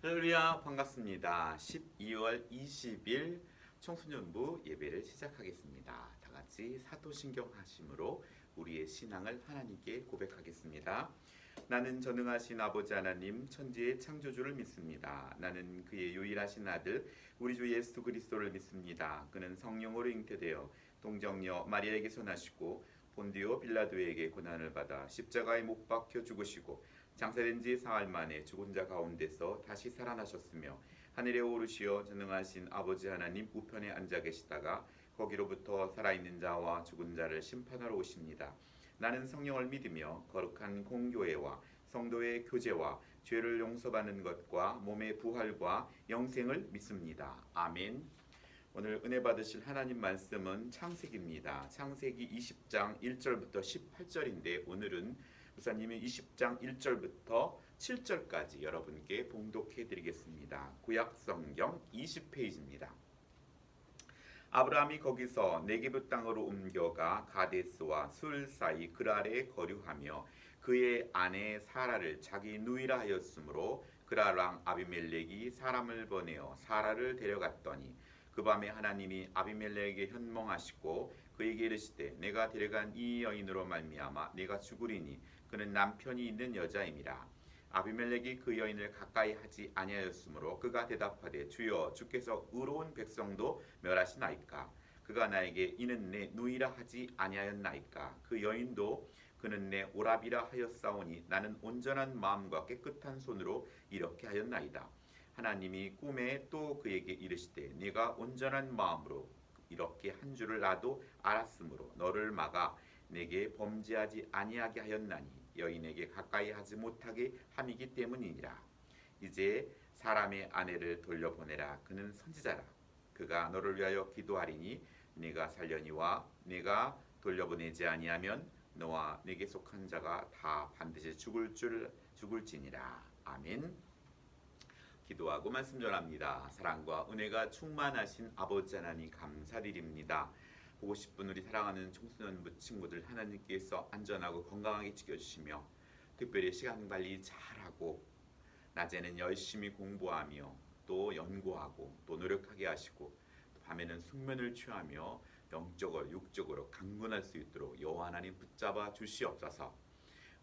할렐루야, 반갑습니다. 12월 20일 청소년부 예배를 시작하겠습니다. 다 같이 사도신경 하심으로 우리의 신앙을 하나님께 고백하겠습니다. 나는 전능하신 아버지 하나님 천지의 창조주를 믿습니다. 나는 그의 유일하신 아들 우리 주 예수 그리스도를 믿습니다. 그는 성령으로 잉태되어 동정녀 마리아에게서 나시고 본디오 빌라도에게 고난을 받아 십자가에 못 박혀 죽으시고 장사된 지 사흘 만에 죽은 자 가운데서 다시 살아나셨으며 하늘에 오르시어 전능하신 아버지 하나님 우편에 앉아 계시다가 거기로부터 살아있는 자와 죽은 자를 심판하러 오십니다. 나는 성령을 믿으며 거룩한 공교회와 성도의 교제와 죄를 용서받는 것과 몸의 부활과 영생을 믿습니다. 아멘. 오늘 은혜 받으실 하나님 말씀은 창세기입니다. 창세기 20장 1절부터 18절인데 오늘은 목사님이 20장 1절부터 7절까지 여러분께 봉독해 드리겠습니다. 구약 성경 20페이지입니다. 아브라함이 거기서 네게브 땅으로 옮겨가 가데스와 술 사이 그랄에 거류하며 그의 아내 사라를 자기 누이라 하였으므로 그랄 왕 아비멜렉이 사람을 보내어 사라를 데려갔더니 그 밤에 하나님이 아비멜렉에게 현몽하시고 그에게 이르시되 내가 데려간 이 여인으로 말미암아 내가 죽으리니 그는 남편이 있는 여자임이라. 아비멜렉이 그 여인을 가까이 하지 아니하였으므로 그가 대답하되 주여 주께서 의로운 백성도 멸하시나이까. 그가 나에게 이는 내 누이라 하지 아니하였나이까. 그 여인도 그는 내 오라비라 하였사오니 나는 온전한 마음과 깨끗한 손으로 이렇게 하였나이다. 하나님이 꿈에 또 그에게 이르시되 네가 온전한 마음으로 이렇게 한 줄을 나도 알았으므로 너를 막아 내게 범죄하지 아니하게 하였나니 여인에게 가까이 하지 못하게 함이기 때문이니라. 이제 사람의 아내를 돌려보내라. 그는 선지자라. 그가 너를 위하여 기도하리니 네가 살려니와 네가 돌려보내지 아니하면 너와 네게 속한 자가 다 반드시 죽을지니라. 아멘. 기도하고 말씀 전합니다. 사랑과 은혜가 충만하신 아버지 하나님 감사드립니다. 보고 싶은 우리 사랑하는 청소년부 친구들 하나님께서 안전하고 건강하게 지켜주시며 특별히 시간 관리 잘하고 낮에는 열심히 공부하며 또 연구하고 또 노력하게 하시고 또 밤에는 숙면을 취하며 영적으로 육적으로 강건할 수 있도록 여호와 하나님 붙잡아 주시옵소서.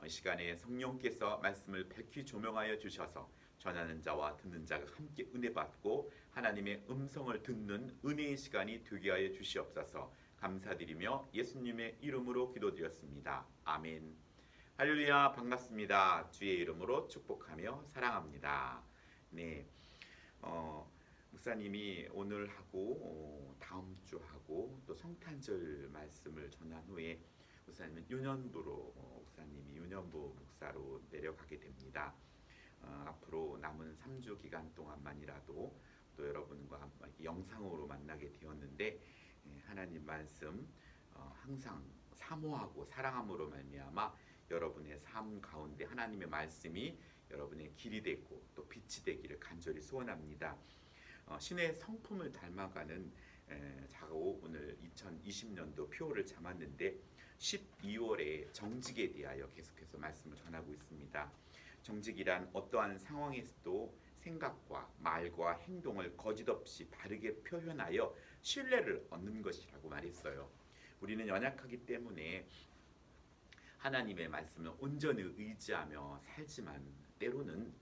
시간에 성령께서 말씀을 밝히 조명하여 주셔서 전하는 자와 듣는 자가 함께 은혜 받고 하나님의 음성을 듣는 은혜의 시간이 되게 하여 주시옵소서. 감사드리며 예수님의 이름으로 기도드렸습니다. 아멘. 할렐루야, 반갑습니다. 주의 이름으로 축복하며 사랑합니다. 네, 목사님이 오늘 하고 다음 주 하고 또 성탄절 말씀을 전한 후에 목사님은 유년부로 목사님이 유년부 목사로 내려가게 됩니다. 앞으로 남은 3주 기간 동안만이라도 또 여러분과 영상으로 만나게 되었는데 하나님 말씀 항상 사모하고 사랑함으로 말미암아 여러분의 삶 가운데 하나님의 말씀이 여러분의 길이 되고 또 빛이 되기를 간절히 소원합니다. 신의 성품을 닮아가는 자고 오늘 2020년도 표를 잡았는데 12월에 정직에 대하여 계속해서 말씀을 전하고 있습니다. 정직이란 어떠한 상황에서도 생각과 말과 행동을 거짓없이 바르게 표현하여 신뢰를 얻는 것이라고 말했어요. 우리는 연약하기 때문에 하나님의 말씀을 온전히 의지하며 살지만 때로는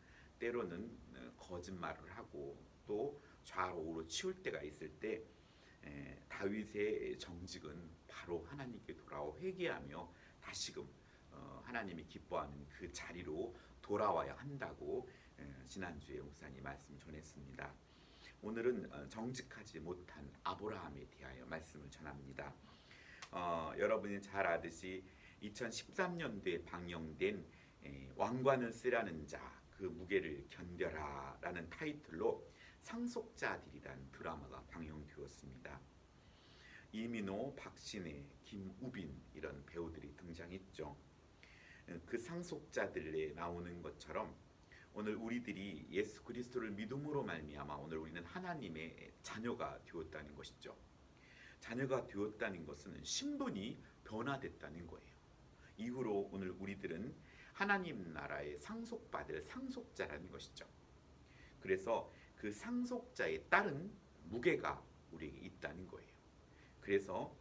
거짓말을 하고 또 좌로 우로 치울 때가 있을 때 다윗의 정직은 바로 하나님께 돌아와 회개하며 다시금 하나님이 기뻐하는 그 자리로 돌아와야 한다고 지난주에 목사님 말씀 전했습니다. 오늘은 정직하지 못한 아브라함에 대하여 말씀을 전합니다. 여러분이 잘 아듯이 2013년도에 방영된 왕관을 쓰라는 자 그 무게를 견뎌라 라는 타이틀로 상속자들이란 드라마가 방영되었습니다. 이민호, 박신혜, 김우빈 이런 배우들이 등장했죠. 그 상속자들에 나오는 것처럼 오늘 우리들이 예수 그리스도를 믿음으로 말미암아 오늘 우리는 하나님의 자녀가 되었다는 것이죠. 자녀가 되었다는 것은 신분이 변화됐다는 거예요. 이후로 오늘 우리들은 하나님 나라의 상속받을 상속자라는 것이죠. 그래서 그 상속자에 따른 무게가 우리에게 있다는 거예요. 그래서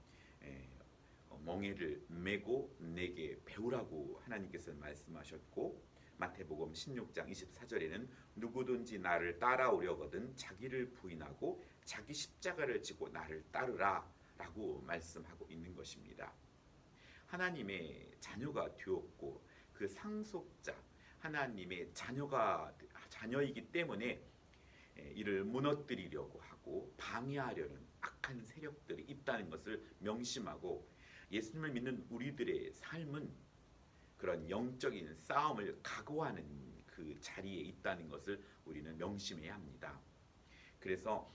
멍에를 메고 내게 배우라고 하나님께서는 말씀하셨고, 마태복음 16장 24절에는 누구든지 나를 따라오려거든 자기를 부인하고 자기 십자가를 지고 나를 따르라 라고 말씀하고 있는 것입니다. 하나님의 자녀가 되었고 그 상속자 하나님의 자녀이기 때문에 이를 무너뜨리려고 하고 방해하려는 악한 세력들이 있다는 것을 명심하고, 예수님을 믿는 우리들의 삶은 그런 영적인 싸움을 각오하는 그 자리에 있다는 것을 우리는 명심해야 합니다. 그래서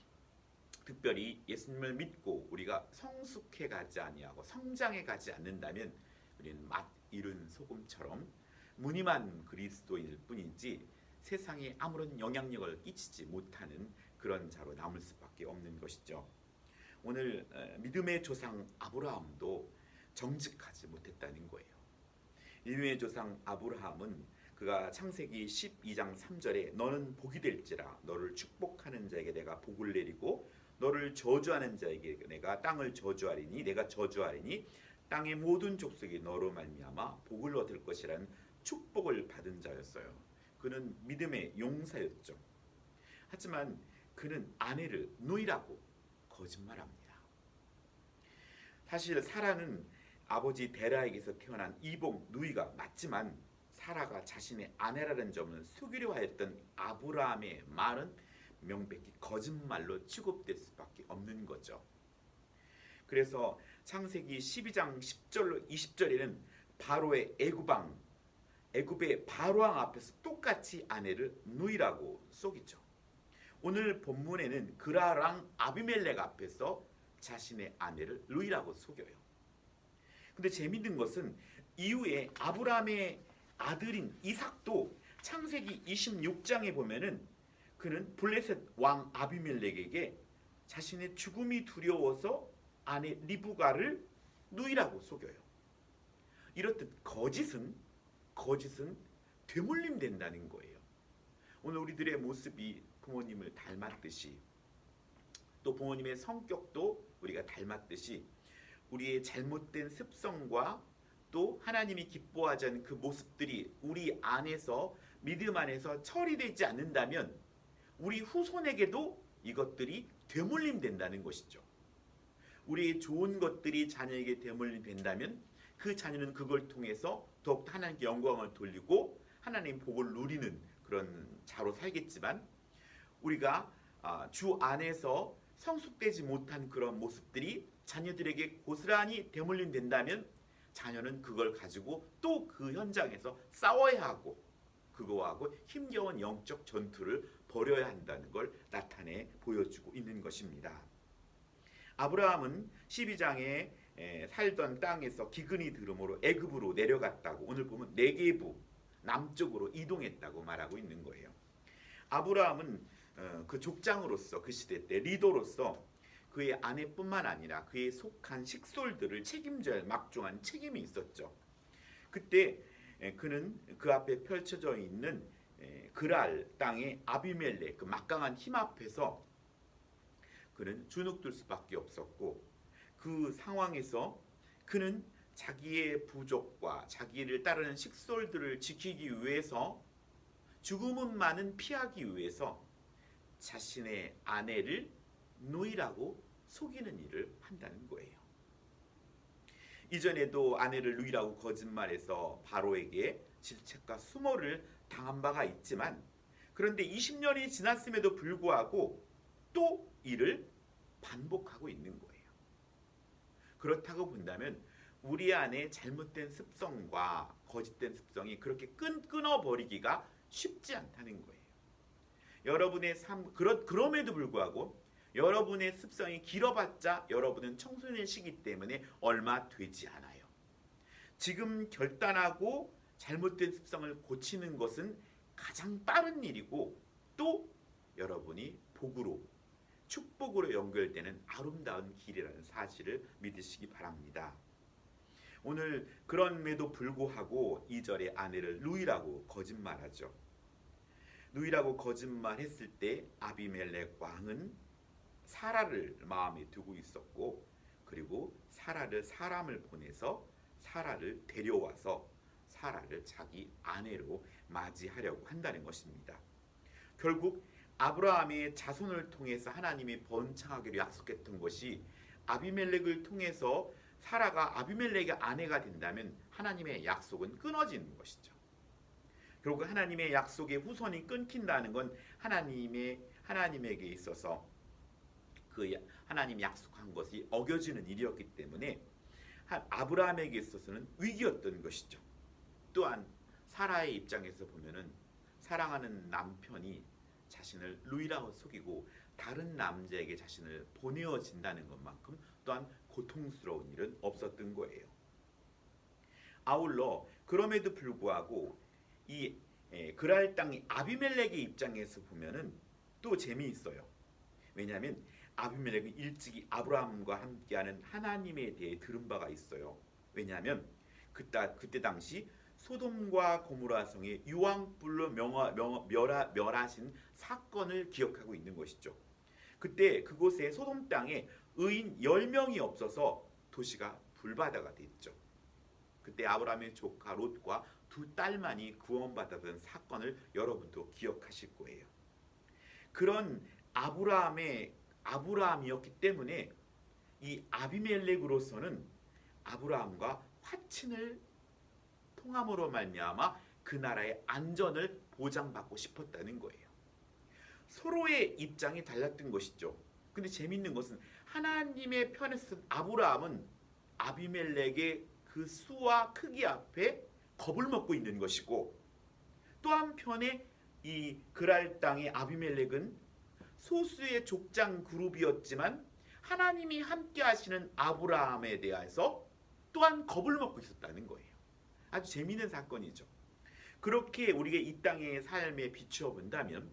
특별히 예수님을 믿고 우리가 성숙해 가지 아니하고 성장해 가지 않는다면 우리는 맛 잃은 소금처럼 무늬만 그리스도인일 뿐이지 세상에 아무런 영향력을 끼치지 못하는 그런 자로 남을 수밖에 없는 것이죠. 오늘 믿음의 조상 아브라함도 정직하지 못했다는 거예요. 믿음의 조상 아브라함은 그가 창세기 12장 3절에 너는 복이 될지라 너를 축복하는 자에게 내가 복을 내리고 너를 저주하는 자에게 내가 땅을 저주하리니 내가 저주하리니 땅의 모든 족속이 너로 말미암아 복을 얻을 것이라는 축복을 받은 자였어요. 그는 믿음의 용사였죠. 하지만 그는 아내를 누이라고 거짓말합니다. 사실 사라는 아버지 데라에게서 태어난 이복 누이가 맞지만 사라가 자신의 아내라는 점을 속이려 하였던 아브라함의 말은 명백히 거짓말로 취급될 수밖에 없는 거죠. 그래서 창세기 12장 10절로 20절에는 바로의 애굽의 바로왕 앞에서 똑같이 아내를 누이라고 속이죠. 오늘 본문에는 그라랑 아비멜렉 앞에서 자신의 아내를 누이라고 속여요. 근데 재미있는 것은 이후에 아브라함의 아들인 이삭도 창세기 26장에 보면은 그는 블레셋 왕 아비멜렉에게 자신의 죽음이 두려워서 아내 리브가를 누이라고 속여요. 이렇듯 거짓은 되물림 된다는 거예요. 오늘 우리들의 모습이 부모님을 닮았듯이 또 부모님의 성격도 우리가 닮았듯이 우리의 잘못된 습성과 또 하나님이 기뻐하지 않는 그 모습들이 우리 안에서 믿음 안에서 처리되지 않는다면 우리 후손에게도 이것들이 되물림 된다는 것이죠. 우리의 좋은 것들이 자녀에게 되물림 된다면 그 자녀는 그걸 통해서 더욱 하나님께 영광을 돌리고 하나님 복을 누리는 그런 자로 살겠지만, 우리가 주 안에서 성숙되지 못한 그런 모습들이 자녀들에게 고스란히 되물림 된다면 자녀는 그걸 가지고 또 그 현장에서 싸워야 하고 그거하고 힘겨운 영적 전투를 벌여야 한다는 걸 나타내 보여주고 있는 것입니다. 아브라함은 12장에 살던 땅에서 기근이 들음으로 애굽으로 내려갔다고, 오늘 보면 네게부 남쪽으로 이동했다고 말하고 있는 거예요. 아브라함은 그 족장으로서 그 시대 때 리더로서 그의 아내뿐만 아니라 그에 속한 식솔들을 책임져야 할 막중한 책임이 있었죠. 그때 그는 그 앞에 펼쳐져 있는 그랄 땅의 아비멜렉 그 막강한 힘 앞에서 그는 주눅들 수밖에 없었고, 그 상황에서 그는 자기의 부족과 자기를 따르는 식솔들을 지키기 위해서 죽음만은 피하기 위해서 자신의 아내를 누이라고 속이는 일을 한다는 거예요. 이전에도 아내를 누이라고 거짓말해서 바로에게 질책과 수모를 당한 바가 있지만, 그런데 20년이 지났음에도 불구하고 또 이를 반복하고 있는 거예요. 그렇다고 본다면 우리 안에 잘못된 습성과 거짓된 습성이 그렇게 끊어버리기가 쉽지 않다는 거예요. 여러분의 삶 그럼에도 불구하고 여러분의 습성이 길어봤자 여러분은 청소년 시기 때문에 얼마 되지 않아요. 지금 결단하고 잘못된 습성을 고치는 것은 가장 빠른 일이고 또 여러분이 복으로 축복으로 연결되는 아름다운 길이라는 사실을 믿으시기 바랍니다. 오늘 그럼에도 불구하고 2절에 아내를 누이라고 거짓말하죠. 누이라고 거짓말했을 때 아비멜렉 왕은 사라를 마음에 두고 있었고, 그리고 사람을 보내서 사라를 데려와서 사라를 자기 아내로 맞이하려고 한다는 것입니다. 결국 아브라함의 자손을 통해서 하나님이 번창하기로 약속했던 것이 아비멜렉을 통해서 사라가 아비멜렉의 아내가 된다면 하나님의 약속은 끊어지는 것이죠. 결국 하나님의 약속의 후손이 끊긴다는 건 하나님에게 있어서 그 하나님 약속한 것이 어겨지는 일이었기 때문에 아브라함에게 있어서는 위기였던 것이죠. 또한 사라의 입장에서 보면은 사랑하는 남편이 자신을 루이라고 속이고 다른 남자에게 자신을 보내어진다는 것만큼 또한 고통스러운 일은 없었던 거예요. 아울러 그럼에도 불구하고 이 그랄 땅이 아비멜렉의 입장에서 보면은 또 재미있어요. 왜냐하면 아비멜렉은 일찍이 아브라함과 함께하는 하나님에 대해 들은 바가 있어요. 왜냐하면 그때 당시 소돔과 고모라 성에 유황불로 멸하신 사건을 기억하고 있는 것이죠. 그때 그곳에 소돔 땅에 의인 10명이 없어서 도시가 불바다가 됐죠. 그때 아브라함의 조카 롯과 두 딸만이 구원받았던 사건을 여러분도 기억하실 거예요. 그런 아브라함이었기 때문에 이 아비멜렉으로서는 아브라함과 화친을 통함으로 말미암아 그 나라의 안전을 보장받고 싶었다는 거예요. 서로의 입장이 달랐던 것이죠. 근데 재밌는 것은 하나님의 편에 선 아브라함은 아비멜렉의 그 수와 크기 앞에 겁을 먹고 있는 것이고, 또 한편에 이 그랄 땅의 아비멜렉은 소수의 족장 그룹이었지만 하나님이 함께 하시는 아브라함에 대해서 또한 겁을 먹고 있었다는 거예요. 아주 재미있는 사건이죠. 그렇게 우리가 이 땅의 삶에 비추어 본다면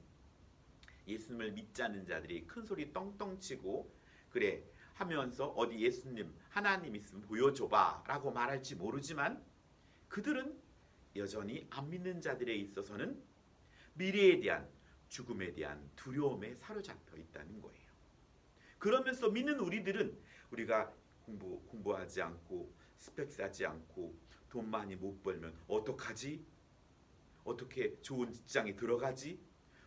예수님을 믿지 않는 자들이 큰 소리 떵떵 치고 그래 하면서 어디 예수님 하나님 있으면 보여줘봐 라고 말할지 모르지만, 그들은 여전히 안 믿는 자들에 있어서는 미래에 대한 죽음에 대한 두려움에 사로잡혀 있다는 거예요. 그러면서 믿는 우리들은 우리가 공부하지 않고 스펙 쌓지 않고 돈 많이 못 벌면 어떡하지? 어떻게 좋은 직장에 들어가지?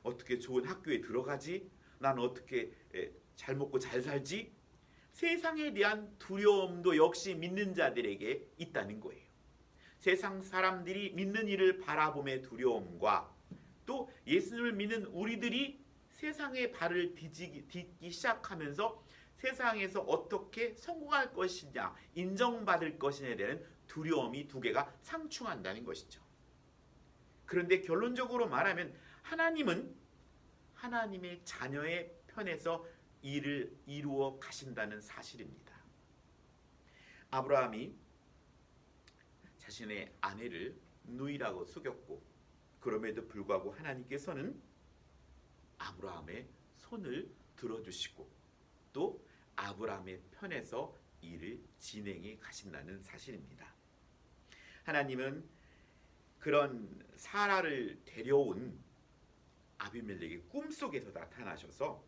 어떻게 좋은 학교에 들어가지? 난 어떻게 잘 먹고 잘 살지? 세상에 대한 두려움도 역시 믿는 자들에게 있다는 거예요. 세상 사람들이 믿는 이를 바라봄의 두려움과 또 예수님을 믿는 우리들이 세상의 발을 딛기 시작하면서 세상에서 어떻게 성공할 것이냐, 인정받을 것이냐에 대한 두려움이 두 개가 상충한다는 것이죠. 그런데 결론적으로 말하면 하나님은 하나님의 자녀의 편에서 일을 이루어 가신다는 사실입니다. 아브라함이 자신의 아내를 누이라고 속였고, 그럼에도 불구하고 하나님께서는 아브라함의 손을 들어주시고 또 아브라함의 편에서 일을 진행해 가신다는 사실입니다. 하나님은 그런 사라를 데려온 아비멜렉의 꿈속에서 나타나셔서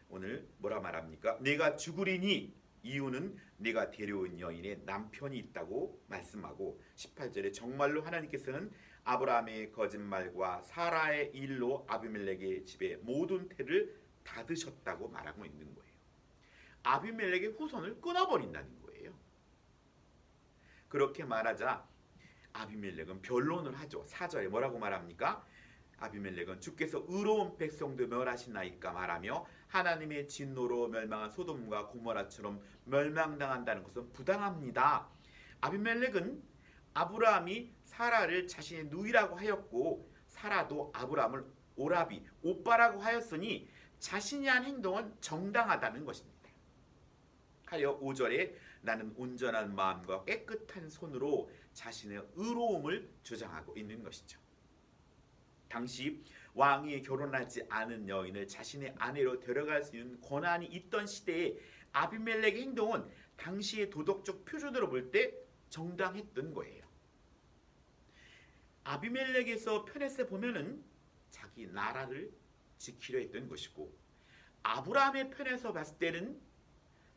오늘 뭐라 말합니까? 내가 죽으리니 이유는 내가 데려온 여인의 남편이 있다고 말씀하고, 18절에 정말로 하나님께서는 아브라함의 거짓말과 사라의 일로 아비멜렉의 집에 모든 태를 닫으셨다고 말하고 있는 거예요. 아비멜렉의 후손을 끊어버린다는 거예요. 그렇게 말하자 아비멜렉은 변론을 하죠. 4절에 뭐라고 말합니까? 아비멜렉은 주께서 의로운 백성도 멸하시나이까 말하며 하나님의 진노로 멸망한 소돔과 고모라처럼 멸망당한다는 것은 부당합니다. 아비멜렉은 아브라함이 사라를 자신의 누이라고 하였고 사라도 아브라함을 오라비, 오빠라고 하였으니 자신이 한 행동은 정당하다는 것입니다. 하여 5절에 나는 온전한 마음과 깨끗한 손으로 자신의 의로움을 주장하고 있는 것이죠. 당시 왕이 결혼하지 않은 여인을 자신의 아내로 데려갈 수 있는 권한이 있던 시대에 아비멜렉의 행동은 당시의 도덕적 표준으로 볼 때 정당했던 거예요. 아비멜렉에서 편에서 보면은 자기 나라를 지키려 했던 것이고, 아브라함의 편에서 봤을 때는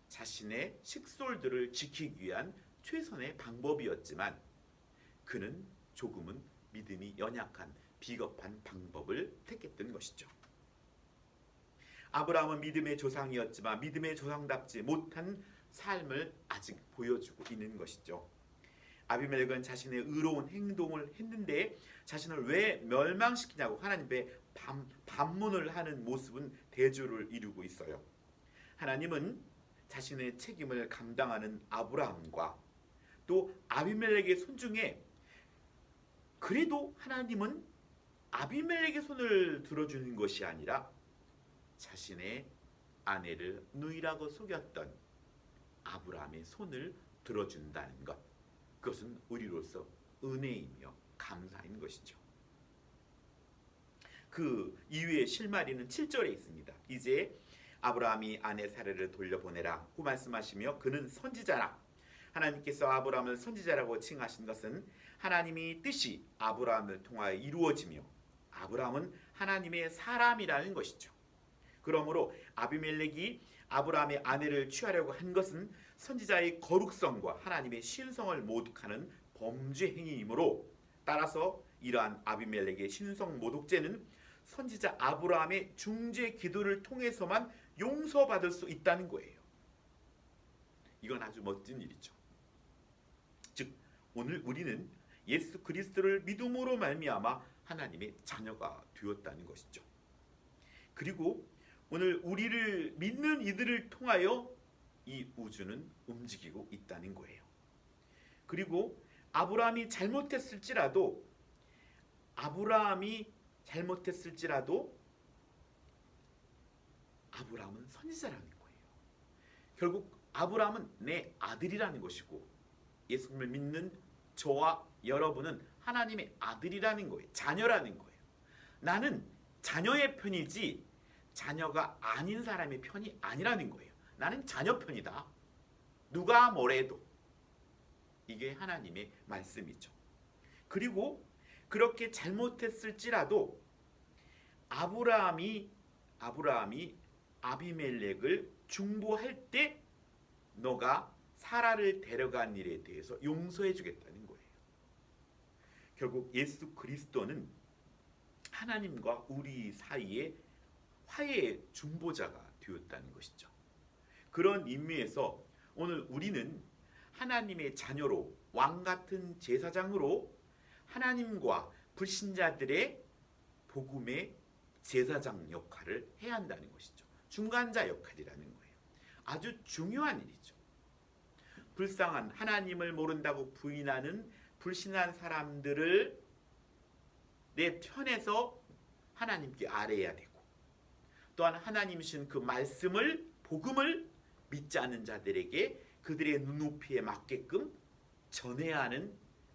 자신의 식솔들을 지키기 위한 최선의 방법이었지만, 그는 조금은 믿음이 연약한 비겁한 방법을 택했던 것이죠. 아브라함은 믿음의 조상이었지만 믿음의 조상답지 못한 삶을 아직 보여주고 있는 것이죠. 아비멜렉은 자신의 의로운 행동을 했는데 자신을 왜 멸망시키냐고 하나님께 반문을 하는 모습은 대조를 이루고 있어요. 하나님은 자신의 책임을 감당하는 아브라함과 또 아비멜렉의 손 중에, 그래도 하나님은 아비멜렉의 손을 들어주는 것이 아니라 자신의 아내를 누이라고 속였던 아브라함의 손을 들어준다는 것, 그것은 우리로서 은혜이며 감사인 것이죠. 그 이후에 실마리는 7절에 있습니다. 이제 아브라함이 아내 사례를 돌려보내라고 말씀하시며 그는 선지자라. 하나님께서 아브라함을 선지자라고 칭하신 것은 하나님의 뜻이 아브라함을 통하여 이루어지며 아브라함은 하나님의 사람이라는 것이죠. 그러므로 아비멜렉이 아브라함의 아내를 취하려고 한 것은 선지자의 거룩성과 하나님의 신성을 모독하는 범죄 행위이므로, 따라서 이러한 아비멜렉의 신성 모독죄는 선지자 아브라함의 중재 기도를 통해서만 용서받을 수 있다는 거예요. 이건 아주 멋진 일이죠. 즉 오늘 우리는 예수 그리스도를 믿음으로 말미암아 하나님의 자녀가 되었다는 것이죠. 그리고 오늘 우리를 믿는 이들을 통하여 이 우주는 움직이고 있다는 거예요. 그리고 아브라함이 잘못했을지라도 아브라함은 선지자라는 거예요. 결국 아브라함은 내 아들이라는 것이고, 예수님을 믿는 저와 여러분은 하나님의 아들이라는 거예요. 자녀라는 거예요. 나는 자녀의 편이지 자녀가 아닌 사람의 편이 아니라는 거예요. 나는 자녀 편이다. 누가 뭐래도. 이게 하나님의 말씀이죠. 그리고 그렇게 잘못했을지라도 아브라함이 아비멜렉을 중보할 때 너가 사라를 데려간 일에 대해서 용서해 주겠다는 거예요. 결국 예수 그리스도는 하나님과 우리 사이에 화해의 중보자가 되었다는 것이죠. 그런 의미에서 오늘 우리는 하나님의 자녀로, 왕같은 제사장으로 하나님과 불신자들의 복음의 제사장 역할을 해야 한다는 것이죠. 중간자 역할이라는 거예요. 아주 중요한 일이죠. 불쌍한, 하나님을 모른다고 부인하는 불신한 사람들을 내 편에서 하나님께 아뢰어야 되고, 또한 하나님이신 그 말씀을, 복음을 믿지 않는 자들에게 그들의 눈높이에 맞게끔 전해야 하는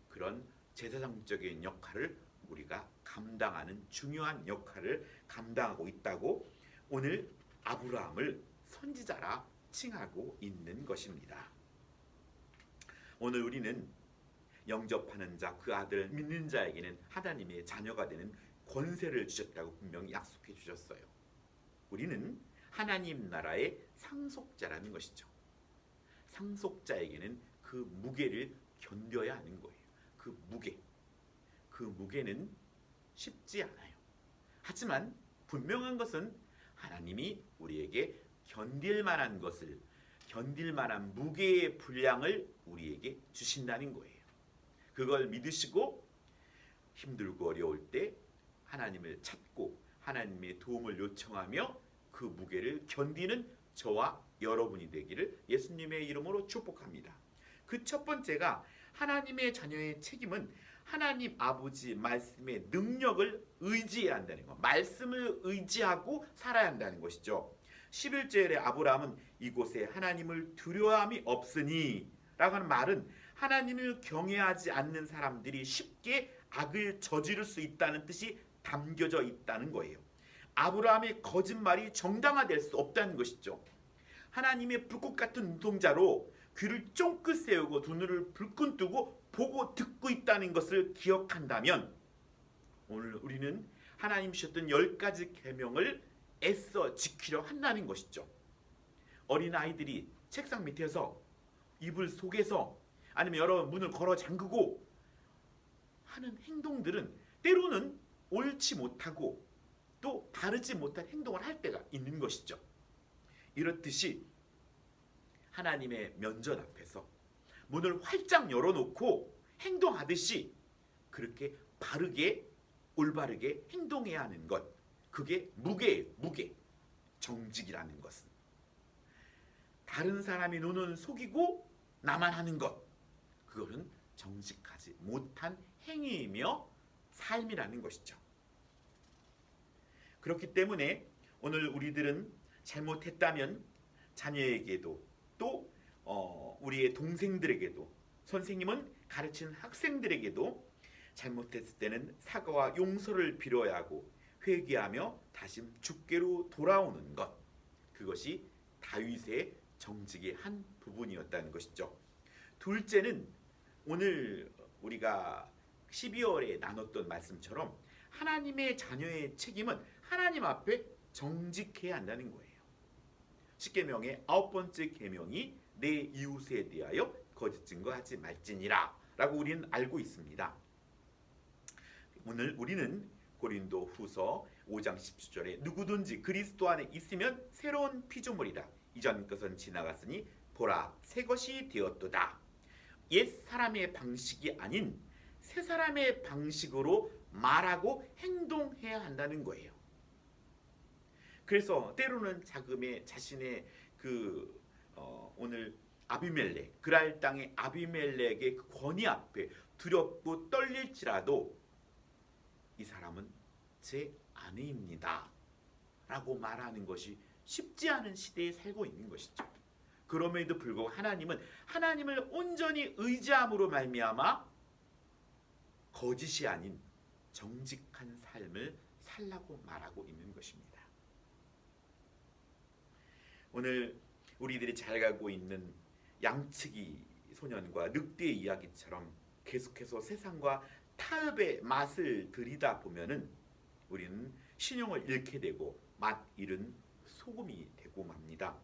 그런 제사장적인 역할을 우리가 감당하는 중요한 역할을 감당하고 있다고 오늘 아브라함을 선지자라 칭하고 있는 것입니다. 오늘 우리는 영접하는 자, 그 아들 믿는 자에게는 하나님의 자녀가 되는 권세를 주셨다고 분명히 약속해 주셨어요. 우리는 하나님 나라의 상속자라는 것이죠. 상속자에게는 그 무게를 견뎌야 하는 거예요. 그 무게는 쉽지 않아요. 하지만 분명한 것은 하나님이 우리에게 견딜 만한 무게의 분량을 우리에게 주신다는 거예요. 그걸 믿으시고 힘들고 어려울 때 하나님을 찾고 하나님의 도움을 요청하며 그 무게를 견디는 저와 여러분이 되기를 예수님의 이름으로 축복합니다. 그 첫 번째가 하나님의 자녀의 책임은 하나님 아버지 말씀의 능력을 의지해야 한다는 것, 말씀을 의지하고 살아야 한다는 것이죠. 11절에 아브라함은 이곳에 하나님을 두려움이 없으니 라고 하는 말은 하나님을 경외하지 않는 사람들이 쉽게 악을 저지를 수 있다는 뜻이 담겨져 있다는 거예요. 아브라함의 거짓말이 정당화될 수 없다는 것이죠. 하나님의 불꽃 같은 눈동자로 귀를 쫑긋 세우고 두 눈을 불끈 뜨고 보고 듣고 있다는 것을 기억한다면 오늘 우리는 하나님 주셨던 10가지 계명을 애써 지키려 한다는 것이죠. 어린아이들이 책상 밑에서, 이불 속에서, 아니면 여러 문을 걸어 잠그고 하는 행동들은 때로는 옳지 못하고 또 바르지 못한 행동을 할 때가 있는 것이죠. 이렇듯이 하나님의 면전 앞에서 문을 활짝 열어놓고 행동하듯이 그렇게 바르게 올바르게 행동해야 하는 것, 그게 무게, 정직이라는 것은 다른 사람의 눈은 속이고 나만 하는 것, 그거는 정직하지 못한 행위이며 삶이라는 것이죠. 그렇기 때문에 오늘 우리들은 잘못했다면 자녀에게도 또 우리의 동생들에게도, 선생님은 가르치는 학생들에게도 잘못했을 때는 사과와 용서를 빌어야 하고 회개하며 다시 주께로 돌아오는 것, 그것이 다윗의 정직의 한 부분이었다는 것이죠. 둘째는 오늘 우리가 12월에 나눴던 말씀처럼 하나님의 자녀의 책임은 하나님 앞에 정직해야 한다는 거예요. 십계명의 9번째 계명이 내 이웃에 대하여 거짓 증거하지 말지니라 라고 우리는 알고 있습니다. 오늘 우리는 고린도 후서 5장 17절에 누구든지 그리스도 안에 있으면 새로운 피조물이다. 이전 것은 지나갔으니 보라 새 것이 되었도다. 옛 사람의 방식이 아닌 새 사람의 방식으로 말하고 행동해야 한다는 거예요. 그래서 때로는 자신의 오늘 아비멜렉, 그랄 땅의 아비멜렉의 권위 앞에 두렵고 떨릴지라도 이 사람은 제 아내입니다 라고 말하는 것이 쉽지 않은 시대에 살고 있는 것이죠. 그럼에도 불구하고 하나님은 하나님을 온전히 의지함으로 말미암아 거짓이 아닌 정직한 삶을 살라고 말하고 있는 것입니다. 오늘 우리들이 잘 가고 있는 양치기 소년과 늑대의 이야기처럼 계속해서 세상과 타협의 맛을 들이다 보면은 우리는 신용을 잃게 되고 맛 잃은 소금이 되고 맙니다.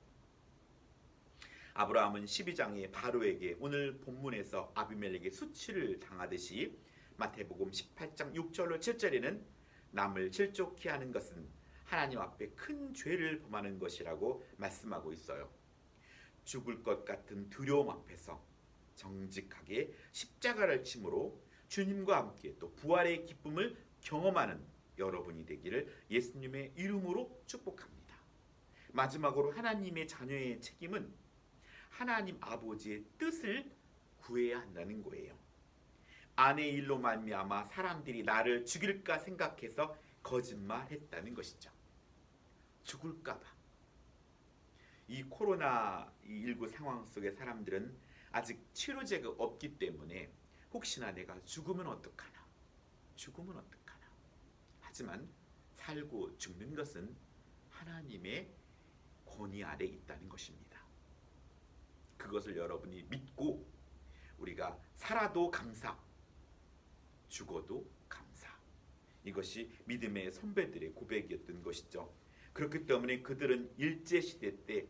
아브라함은 12장의 바로에게 오늘 본문에서 아비멜렉의 수치를 당하듯이 마태복음 18장 6절로 7절에는 남을 실족케 하는 것은 하나님 앞에 큰 죄를 범하는 것이라고 말씀하고 있어요. 죽을 것 같은 두려움 앞에서 정직하게 십자가를 침으로 주님과 함께 또 부활의 기쁨을 경험하는 여러분이 되기를 예수님의 이름으로 축복합니다. 마지막으로 하나님의 자녀의 책임은 하나님 아버지의 뜻을 구해야 한다는 거예요. 아내 일로 말미암아 사람들이 나를 죽일까 생각해서 거짓말했다는 것이죠. 죽을까 봐. 이 코로나19 상황 속의 사람들은 아직 치료제가 없기 때문에 혹시나 내가 죽으면 어떡하나, 죽으면 어떡하나. 하지만 살고 죽는 것은 하나님의 권위 아래 있다는 것입니다. 그것을 여러분이 믿고 우리가 살아도 감사, 죽어도 감사. 이것이 믿음의 선배들의 고백이었던 것이죠. 그렇기 때문에 그들은 일제시대 때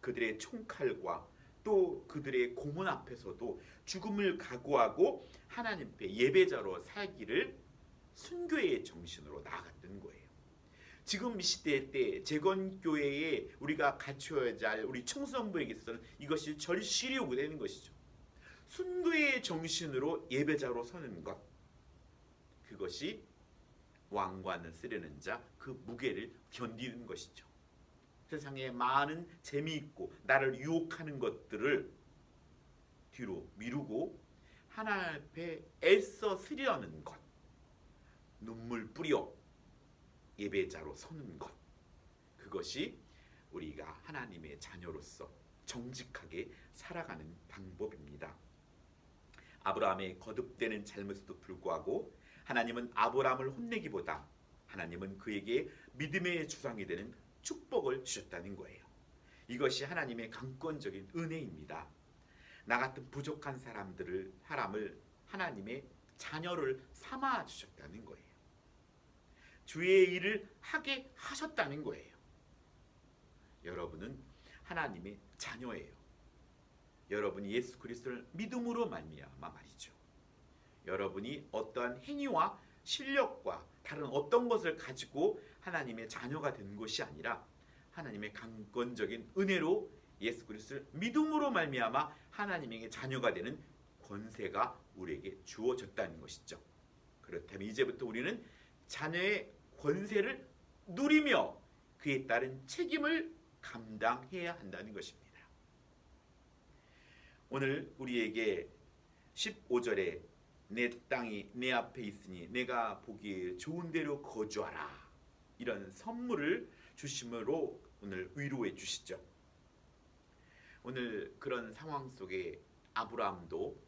그들의 총칼과 또 그들의 고문 앞에서도 죽음을 각오하고 하나님 앞에 예배자로 살기를 순교의 정신으로 나아갔던 거예요. 지금 시대 때 재건교회에 우리가 갖춰야 할 우리 청소년부에게 있어서는 이것이 절실히 요구되는 것이죠. 순교의 정신으로 예배자로 서는 것, 그것이 왕관을 쓰려는 자 그 무게를 견디는 것이죠. 세상에 많은 재미있고 나를 유혹하는 것들을 뒤로 미루고 하나님 앞에 애써 쓰려는 것, 눈물 뿌려 예배자로 서는 것, 그것이 우리가 하나님의 자녀로서 정직하게 살아가는 방법입니다. 아브라함의 거듭되는 잘못에도 불구하고 하나님은 아브라함을 혼내기보다 하나님은 그에게 믿음의 주상이 되는 축복을 주셨다는 거예요. 이것이 하나님의 강권적인 은혜입니다. 나 같은 부족한 사람을 하나님의 자녀를 삼아 주셨다는 거예요. 주의 일을 하게 하셨다는 거예요. 여러분은 하나님의 자녀예요. 여러분이 예수 그리스도를 믿음으로 말미암아 말이죠. 여러분이 어떠한 행위와 실력과 다른 어떤 것을 가지고 하나님의 자녀가 된 것이 아니라 하나님의 강권적인 은혜로 예수 그리스도를 믿음으로 말미암아 하나님의 자녀가 되는 권세가 우리에게 주어졌다는 것이죠. 그렇다면 이제부터 우리는 자녀의 권세를 누리며 그에 따른 책임을 감당해야 한다는 것입니다. 오늘 우리에게 15절에 내 땅이 내 앞에 있으니 내가 보기에 좋은 데로 거주하라, 이런 선물을 주심으로 오늘 위로해 주시죠. 오늘 그런 상황 속에 아브라함도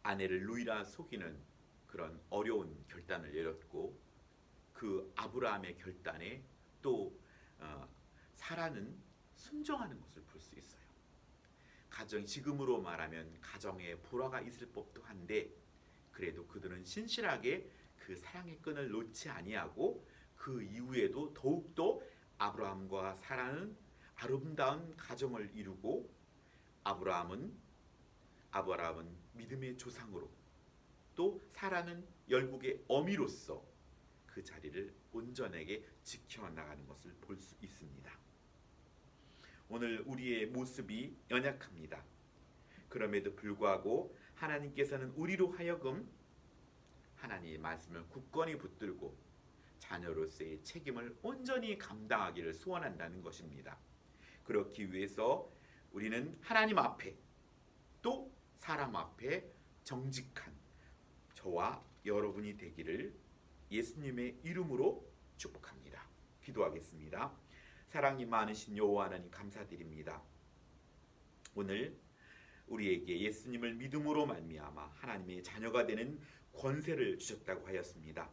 아내를 루이라 속이는 그런 어려운 결단을 내렸고, 그 아브라함의 결단에 또 사라는 순종하는 것을 볼 수 있어요. 지금으로 말하면 가정에 불화가 있을 법도 한데, 그래도 그들은 신실하게 그 사랑의 끈을 놓지 아니하고 그 이후에도 더욱더 아브라함과 사라는 아름다운 가정을 이루고, 아브라함은 믿음의 조상으로, 또 사라는 열국의 어미로서 그 자리를 온전하게 지켜나가는 것을 볼 수 있습니다. 오늘 우리의 모습이 연약합니다. 그럼에도 불구하고 하나님께서는 우리로 하여금 하나님의 말씀을 굳건히 붙들고 자녀로서의 책임을 온전히 감당하기를 소원한다는 것입니다. 그렇기 위해서 우리는 하나님 앞에 또 사람 앞에 정직한 저와 여러분이 되기를 예수님의 이름으로 축복합니다. 기도하겠습니다. 사랑이 많으신 여호와 하나님, 감사드립니다. 오늘 우리에게 예수님을 믿음으로 말미암아 하나님의 자녀가 되는 권세를 주셨다고 하였습니다.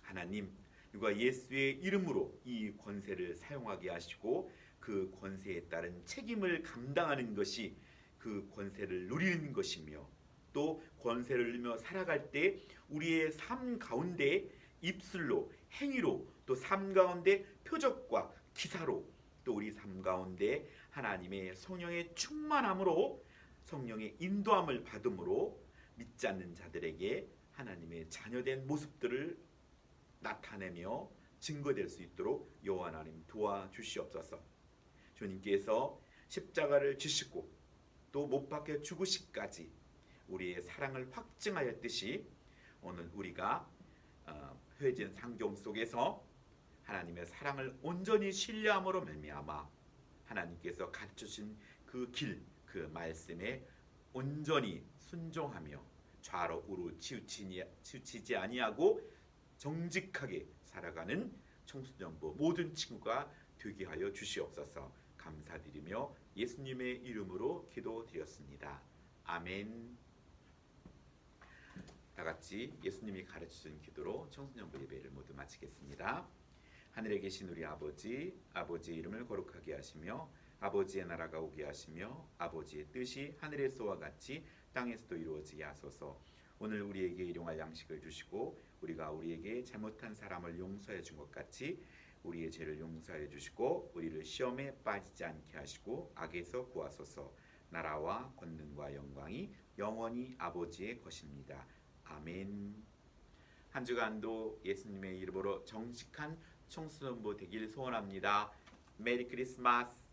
하나님, 누가 예수의 이름으로 이 권세를 사용하게 하시고 그 권세에 따른 책임을 감당하는 것이 그 권세를 누리는 것이며, 또 권세를 누리며 살아갈 때 우리의 삶 가운데 입술로, 행위로, 또 삶 가운데 표적과 기사로, 또 우리 삶 가운데 하나님의 성령의 충만함으로, 성령의 인도함을 받음으로 믿지 않는 자들에게 하나님의 자녀된 모습들을 나타내며 증거될 수 있도록 여호와 하나님 도와주시옵소서. 주님께서 십자가를 지시고 또 못 박혀 죽으시기까지 우리의 사랑을 확증하였듯이, 오늘 우리가 회진 상경 속에서 하나님의 사랑을 온전히 신뢰함으로 말미암아 하나님께서 가르쳐주신 그 길, 그 말씀에 온전히 순종하며 좌로 우로 치우치지 아니하고 정직하게 살아가는 청소년부 모든 친구가 되게 하여 주시옵소서. 감사드리며 예수님의 이름으로 기도드렸습니다. 아멘. 다 같이 예수님이 가르치신 기도로 청소년부 예배를 모두 마치겠습니다. 하늘에 계신 우리 아버지, 아버지의 이름을 거룩하게 하시며 아버지의 나라가 오게 하시며 아버지의 뜻이 하늘에서와 같이 땅에서도 이루어지게 하소서. 오늘 우리에게 일용할 양식을 주시고 우리가 우리에게 잘못한 사람을 용서해 준 것 같이 우리의 죄를 용서해 주시고 우리를 시험에 빠지지 않게 하시고 악에서 구하소서. 나라와 권능과 영광이 영원히 아버지의 것입니다. 아멘. 한 주간도 예수님의 이름으로 정직한 청소년부 되길 소원합니다. 메리 크리스마스.